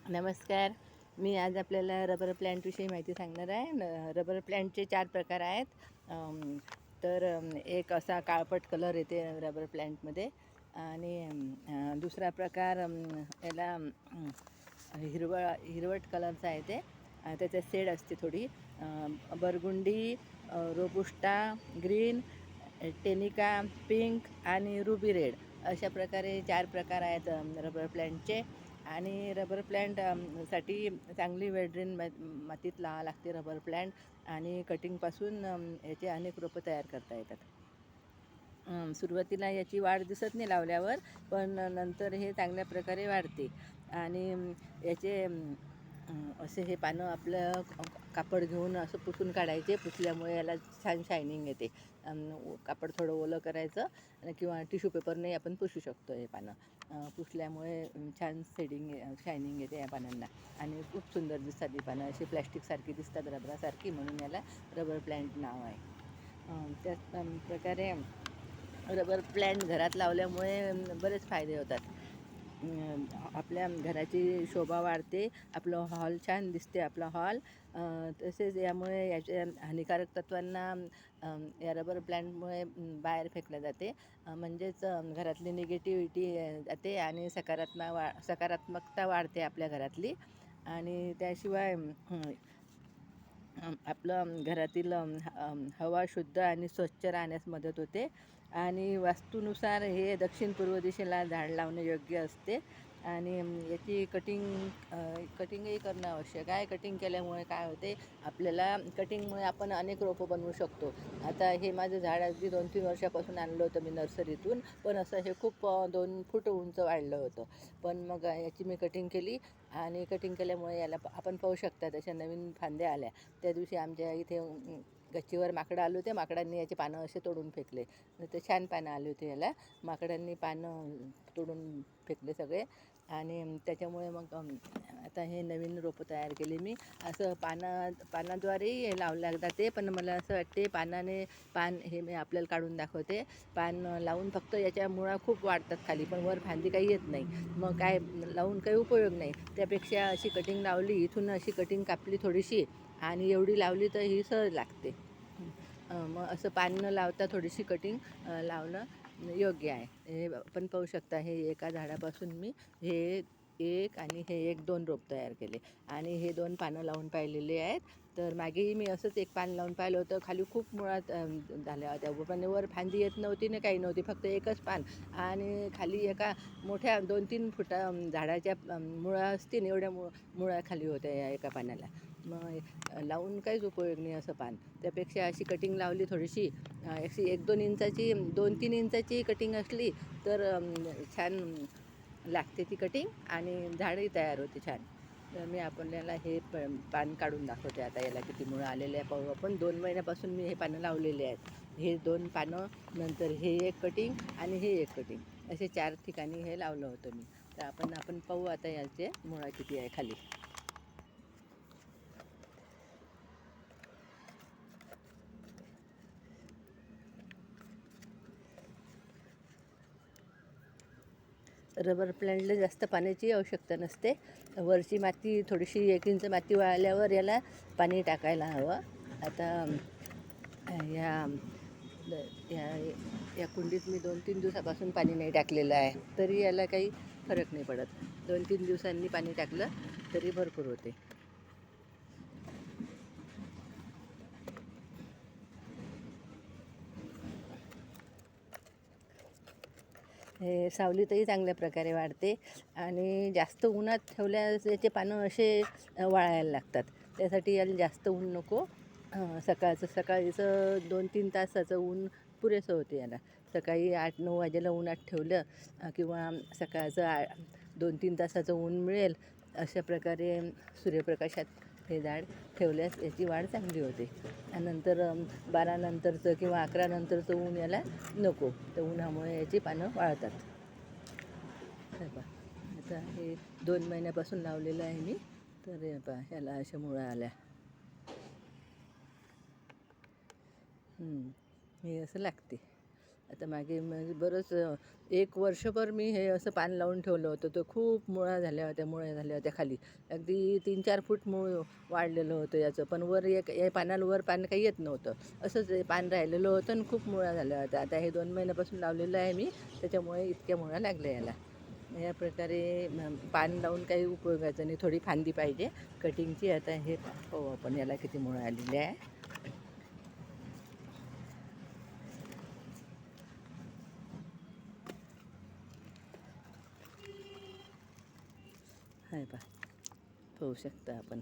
नमस्कार. मी आज आपल्याला रबर प्लांटविषयी माहिती सांगणार आहे. रबर प्लांटचे 4 प्रकार आहेत. एक असा काळपट कलर येते रबर प्लांटमध्ये आणि दुसरा प्रकार याला हिरवट कलरचा आहे ते. त्याच्यात शेड असते थोडी. बरगुंडी, रोबुस्टा, ग्रीन, टेनिका, पिंक आणि रुबी रेड अशा प्रकारे 4 प्रकार आहेत रबर प्लांटचे. आणि रबर प्लांट साठी चांगली वेल्ड्रेन मातीत लावावं लागते रबर प्लांट. आणि कटिंगपासून याचे अनेक रोपं तयार करता येतात. सुरुवातीला याची वाढ दिसत नाही लावल्यावर, पण नंतर हे चांगल्या प्रकारे वाढते. आणि याचे असे हे पानं आपलं कापड घेऊन असं पुसून काढायचे. पुसल्यामुळे याला छान शायनिंग येते. कापड थोडं ओलं करायचं किंवा टिश्यू पेपरने आपण पुसू शकतो हे पानं. पुसल्यामुळे छान शायनिंग येते या पानांना आणि खूप सुंदर दिसतात ही पानं. अशी प्लॅस्टिकसारखी दिसतात, रबरासारखी, म्हणून याला रबर प्लांट नाव आहे. त्याच प्रकारे रबर प्लांट घरात लावल्यामुळे बरेच फायदे होतात. आपल्या घराची शोभा वाढते, आपलं हॉल छान दिसते आपला हॉल. तसेच यामुळे याच्या हानिकारक तत्वांना या रबर प्लांटमुळे बाहेर फेकल्या जाते. म्हणजेच घरातली निगेटिव्हिटी जाते आणि सकारात्मकता वाढते आपल्या घरातली. आणि त्याशिवाय आपलं घरातील हवा शुद्ध आणि स्वच्छ राहण्यास मदत होते. आणि वास्तूनुसार हे दक्षिण पूर्व दिशेला झाड लावणे योग्य असते. आणि याची कटिंगही करणं आवश्यक आहे. कटिंग केल्यामुळे काय होते, आपल्याला कटिंगमुळे आपण अनेक रोपं बनवू शकतो. आता हे माझं झाड अगदी 2-3 वर्षापासून आणलं होतं मी नर्सरीतून, पण असं हे खूप 2 फूट उंच वाढलं होतं. पण मग याची मी कटिंग केली आणि कटिंग केल्यामुळे याला आपण पाहू शकता तशा नवीन फांद्या आल्या. त्या दिवशी आमच्या इथे गच्चीवर माकडं आले होते. माकडांनी याचे पानं असे तोडून फेकले. तर छान पानं आले होते याला. माकडांनी पानं तोडून फेकले सगळे. आणि त्याच्यामुळे मग आता हे नवीन रोपं तयार केली मी. असं पानाद्वारेही हे लावलं जाते, पण मला असं वाटते पान हे मी आपल्याला काढून दाखवते. पान लावून फक्त याच्या मुळा खूप वाढतात खाली, पण वर फांदी काही येत नाही. मग काय लावून काही उपयोग नाही. त्यापेक्षा अशी कटिंग लावली, इथून अशी कटिंग कापली थोडीशी आणि एवढी लावली तर ही सहज लागते. मग असं पान न लावता थोडीशी कटिंग लावणं योग्य आहे. हे आपण पाहू शकता, हे एका झाडापासून मी हे एक आणि हे एक 2 रोप तयार केले आणि हे 2 पानं लावून पाहिलेले आहेत. तर मागेही मी असंच एक पान लावून पाहिलं होतं. खाली खूप मुळात झाल्या होत्या, पण वर फांदी येत नव्हती ना काही नव्हती, फक्त एकच पान. आणि खाली एका मोठ्या 2-3 फुटा झाडाच्या मुळा असतील एवढ्या मुळा खाली होत्या या एका पानाला. मग लावून काहीच उपयोग नाही असं पान. त्यापेक्षा अशी कटिंग लावली थोडीशी, अशी 1-2 इंचाची 2-3 इंचाची कटिंग असली तर छान लागते ती कटिंग आणि झाडही तयार होते छान. तर मी आपल्याला हे पान काढून दाखवते. आता याला किती मुळं आलेले आहे पाहू आपण. 2 महिन्यापासून मी हे पानं लावलेले आहेत. हे 2 पानं, नंतर हे एक कटिंग आणि हे एक कटिंग, असे 4 ठिकाणी हे लावलं होतं मी. तर आपण पाहू आता याचे मुळा किती आहे खाली. रबर प्लांटला जास्त पाण्याची आवश्यकता नसते. वरची माती थोडीशी 1 इंच माती वाळल्यावर याला पाणी टाकायला हवं. आता या या या कुंडीत मी 2-3 दिवसापासून पाणी नाही टाकलेलं आहे, तरी याला काही फरक नाही पडत. 2-3 दिवसांनी पाणी टाकलं तरी भरपूर होते. हे सावलीतही चांगल्या प्रकारे वाढते आणि जास्त उन्हात ठेवल्यास याचे पानं असे वाळायला लागतात. त्यासाठी याला जास्त ऊन नको. सकाळीचं 2-3 तासाचं ऊन पुरेसं होते याला. सकाळी 8-9 वाजेला उन्हात ठेवलं किंवा सकाळचं 2-3 तासाचं ऊन मिळेल अशा प्रकारे सूर्यप्रकाशात हे झाड ठेवल्यास याची वाढ चांगली होते. नंतर 12 नंतरचं किंवा 11 नंतरचं ऊन याला नको. तर उन्हामुळे याची पानं वाळतात. हे पहा, आता हे 2 महिन्यापासून लावलेलं आहे मी. तर हे पहा, ह्याला अशा मुळा आल्या. हे असं लागते. आता मागे म्हणजे बरंच 1 वर्षभर मी हे असं पान लावून ठेवलं होतं. तर खूप मुळा झाल्या होत्या खाली. अगदी 3-4 फूट मूळ वाढलेलं होतं याचं. पण वर या पानाला वर पान काही येत नव्हतं. असंच हे पान राहिलेलं होतं आणि खूप मुळा झाल्या होत्या. आता हे 2 महिन्यापासून लावलेलं आहे मी, त्याच्यामुळे इतक्या मुळा लागल्या याला. या प्रकारे पान लावून काही उपयोगाचं नाही. थोडी फांदी पाहिजे कटिंगची. आता हे पाहू आपण याला किती मुळं आलेली आहे. हाय पाहू शकता आपण.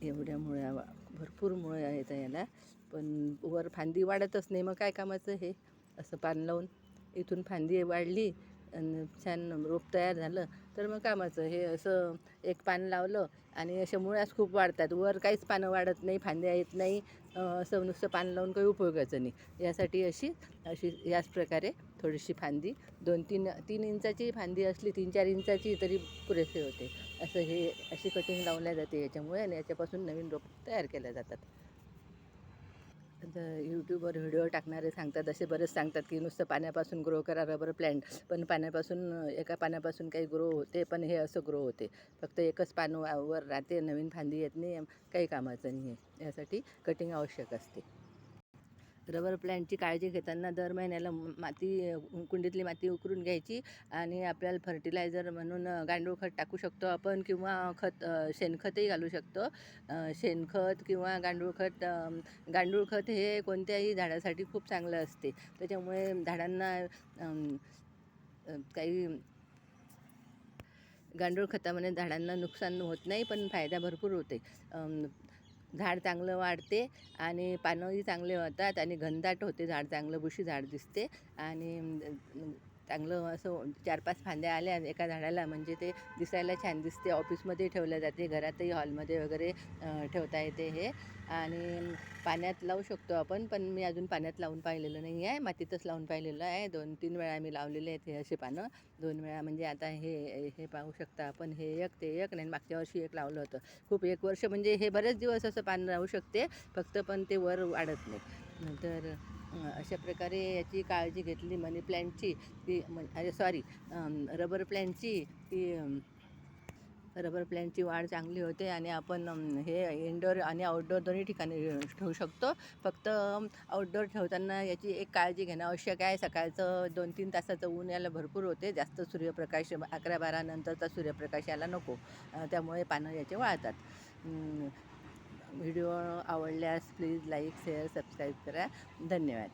एवढ्या मुळ्या भरपूर मुळे आहेत याला. पण वर फांदी वाढतच नाही. मग काय कामाचं हे असं पान लावून. इथून फांदी वाढली आणि छान रोप तयार झालं तर मग कामाचं. हे असं एक पान लावलं आणि अशा मुळ्याच खूप वाढतात. वर काहीच पानं वाढत नाही, फांद्या येत नाही. असं नुसतं पान लावून काही उपयोगाचं नाही. यासाठी अशी अशी याच प्रकारे थोडीशी फांदी 2-3 इंचाची फांदी असली, 3-4 इंचाची तरी पुरेसे होते. असं हे अशी कटिंग लावल्या जाते याच्यामुळे आणि याच्यापासून नवीन रोप तयार केल्या जातात. आता यूट्यूबवर व्हिडिओ टाकणारे सांगतात, असे बरेच सांगतात की नुसतं पाण्यापासून ग्रो करा रबर प्लॅन्ट. पण पाण्यापासून एका पाण्यापासून काही ग्रो होते, पण हे असं ग्रो होते. फक्त एकच पान वर राहते, नवीन फांदी येत नाही, काही कामाचं नाही आहे. यासाठी कटिंग आवश्यक असते. रबर प्लॅन्टची काळजी घेताना दर महिन्याला कुंडीतली माती उकरून घ्यायची आणि आपल्याला फर्टिलायझर म्हणून गांडूळ खत टाकू शकतो आपण किंवा शेणखतही घालू शकतो. शेणखत किंवा गांडूळ खत हे कोणत्याही झाडासाठी खूप चांगलं असते. त्याच्यामुळे झाडांना काही गांडूळ खतामुळे झाडांना नुकसान होत नाही, पण फायदा भरपूर होते. झाड चांगलं वाढते आणि पानंही चांगले होतात आणि घनदाट होते झाड, चांगलं बुशी झाड दिसते आणि चांगलं असं 4-5 फांद्या आल्या एका झाडाला म्हणजे ते दिसायला छान दिसते. ऑफिसमध्ये ठेवलं जाते, घरातही हॉलमध्ये वगैरे ठेवता येते हे. आणि पाण्यात लावू शकतो आपण, पण मी अजून पाण्यात लावून पाहिलेलं नाही आहे. मातीतच लावून पाहिलेलं आहे. 2-3 वेळा मी लावलेले आहेत हे असे पानं. 2 वेळा म्हणजे आता हे हे पाहू शकता आपण. हे एक ते एक नाही, मागच्या वर्षी एक लावलं होतं. खूप 1 वर्ष म्हणजे हे बरेच दिवस असं पान राहू शकते, फक्त पण ते वर वाढत नाही. तर अशा प्रकारे याची काळजी घेतली मनी प्लॅन्टची की रबर प्लॅन्टची की रबर प्लॅन्टची वाढ चांगली होते आणि आपण हे इनडोअर आणि आउटडोअर दोन्ही ठिकाणी ठेवू शकतो. फक्त आउटडोअर ठेवताना याची एक काळजी घेणं आवश्यक आहे. सकाळचं 2-3 तासाचं ऊन याला भरपूर होते. जास्त सूर्यप्रकाश 11-12 नंतरचा सूर्यप्रकाश याला नको. त्यामुळे पानं याचे वाळतात. व्हिडिओ आवडल्यास प्लीज लाईक, शेअर, सबस्क्राईब करा. धन्यवाद.